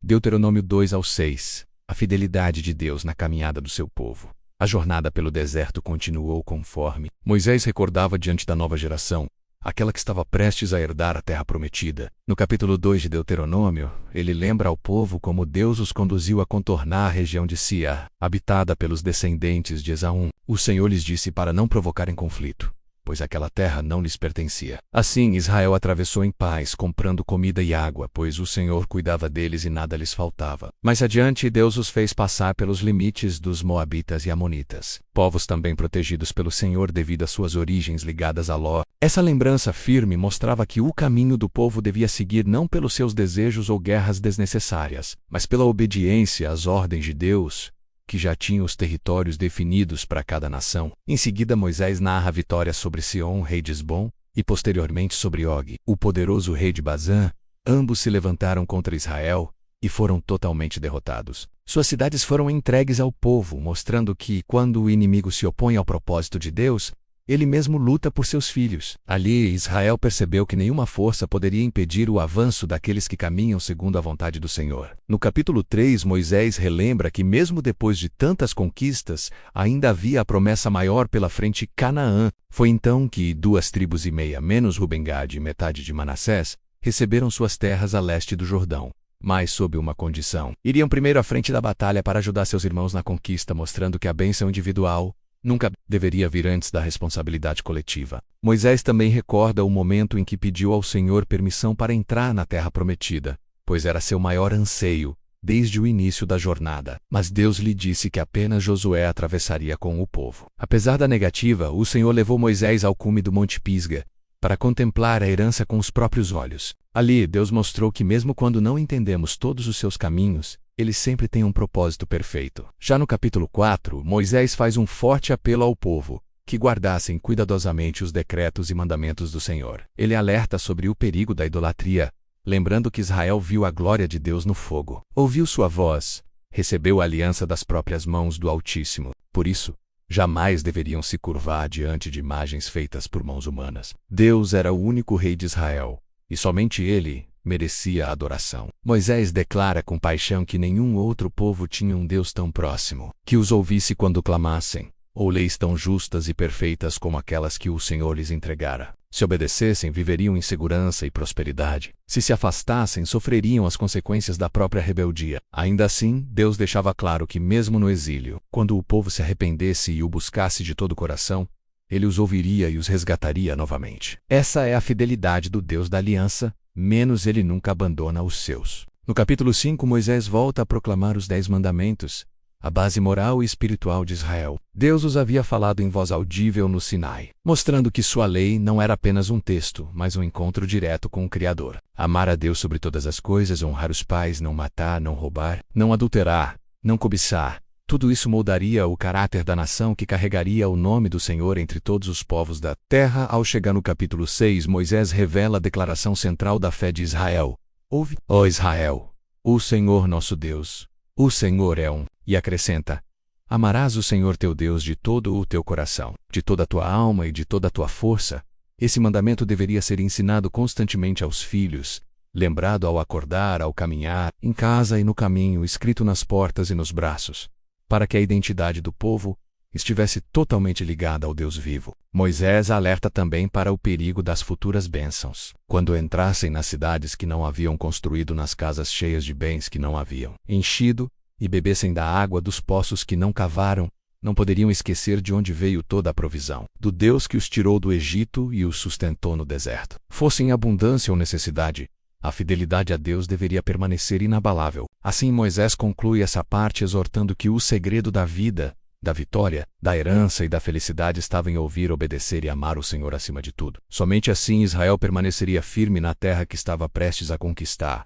Deuteronômio 2-6. A fidelidade de Deus na caminhada do seu povo. A jornada pelo deserto continuou conforme Moisés recordava diante da nova geração, aquela que estava prestes a herdar a terra prometida. No capítulo 2 de Deuteronômio, ele lembra ao povo como Deus os conduziu a contornar a região de Seir, habitada pelos descendentes de Esaú. O Senhor lhes disse para não provocarem conflito, pois aquela terra não lhes pertencia. Assim, Israel atravessou em paz, comprando comida e água, pois o Senhor cuidava deles e nada lhes faltava. Mais adiante, Deus os fez passar pelos limites dos Moabitas e Amonitas, povos também protegidos pelo Senhor devido às suas origens ligadas a Ló. Essa lembrança firme mostrava que o caminho do povo devia seguir não pelos seus desejos ou guerras desnecessárias, mas pela obediência às ordens de Deus, que já tinha os territórios definidos para cada nação. Em seguida, Moisés narra a vitória sobre Sihon, rei de Hesbom, e posteriormente sobre Og, o poderoso rei de Bazã. Ambos se levantaram contra Israel e foram totalmente derrotados. Suas cidades foram entregues ao povo, mostrando que, quando o inimigo se opõe ao propósito de Deus, ele mesmo luta por seus filhos. Ali, Israel percebeu que nenhuma força poderia impedir o avanço daqueles que caminham segundo a vontade do Senhor. No capítulo 3, Moisés relembra que mesmo depois de tantas conquistas, ainda havia a promessa maior pela frente, Canaã. Foi então que 2,5 tribos, menos Rubem-Gade e metade de Manassés, receberam suas terras a leste do Jordão, mas sob uma condição. Iriam primeiro à frente da batalha para ajudar seus irmãos na conquista, mostrando que a bênção individual nunca deveria vir antes da responsabilidade coletiva. Moisés também recorda o momento em que pediu ao Senhor permissão para entrar na terra prometida, pois era seu maior anseio desde o início da jornada. Mas Deus lhe disse que apenas Josué atravessaria com o povo. Apesar da negativa, o Senhor levou Moisés ao cume do Monte Pisga para contemplar a herança com os próprios olhos. Ali, Deus mostrou que mesmo quando não entendemos todos os seus caminhos, ele sempre tem um propósito perfeito. Já no capítulo 4, Moisés faz um forte apelo ao povo, que guardassem cuidadosamente os decretos e mandamentos do Senhor. Ele alerta sobre o perigo da idolatria, lembrando que Israel viu a glória de Deus no fogo. Ouviu sua voz, recebeu a aliança das próprias mãos do Altíssimo. Por isso, jamais deveriam se curvar diante de imagens feitas por mãos humanas. Deus era o único rei de Israel, e somente ele merecia a adoração. Moisés declara com paixão que nenhum outro povo tinha um Deus tão próximo, que os ouvisse quando clamassem, ou leis tão justas e perfeitas como aquelas que o Senhor lhes entregara. Se obedecessem, viveriam em segurança e prosperidade. Se se afastassem, sofreriam as consequências da própria rebeldia. Ainda assim, Deus deixava claro que mesmo no exílio, quando o povo se arrependesse e o buscasse de todo o coração, ele os ouviria e os resgataria novamente. Essa é a fidelidade do Deus da aliança, menos ele nunca abandona os seus. No capítulo 5, Moisés volta a proclamar os 10 mandamentos, a base moral e espiritual de Israel. Deus os havia falado em voz audível no Sinai, mostrando que sua lei não era apenas um texto, mas um encontro direto com o Criador. Amar a Deus sobre todas as coisas, honrar os pais, não matar, não roubar, não adulterar, não cobiçar. Tudo isso moldaria o caráter da nação que carregaria o nome do Senhor entre todos os povos da terra. Ao chegar no capítulo 6, Moisés revela a declaração central da fé de Israel. Ouve, ó Israel, o Senhor nosso Deus, o Senhor é um. E acrescenta: amarás o Senhor teu Deus de todo o teu coração, de toda a tua alma e de toda a tua força. Esse mandamento deveria ser ensinado constantemente aos filhos, lembrado ao acordar, ao caminhar, em casa e no caminho, escrito nas portas e nos braços, para que a identidade do povo estivesse totalmente ligada ao Deus vivo. Moisés alerta também para o perigo das futuras bênçãos. Quando entrassem nas cidades que não haviam construído, nas casas cheias de bens que não haviam enchido, e bebessem da água dos poços que não cavaram, não poderiam esquecer de onde veio toda a provisão, do Deus que os tirou do Egito e os sustentou no deserto. Fosse em abundância ou necessidade, a fidelidade a Deus deveria permanecer inabalável. Assim, Moisés conclui essa parte exortando que o segredo da vida, da vitória, da herança e da felicidade estava em ouvir, obedecer e amar o Senhor acima de tudo. Somente assim Israel permaneceria firme na terra que estava prestes a conquistar.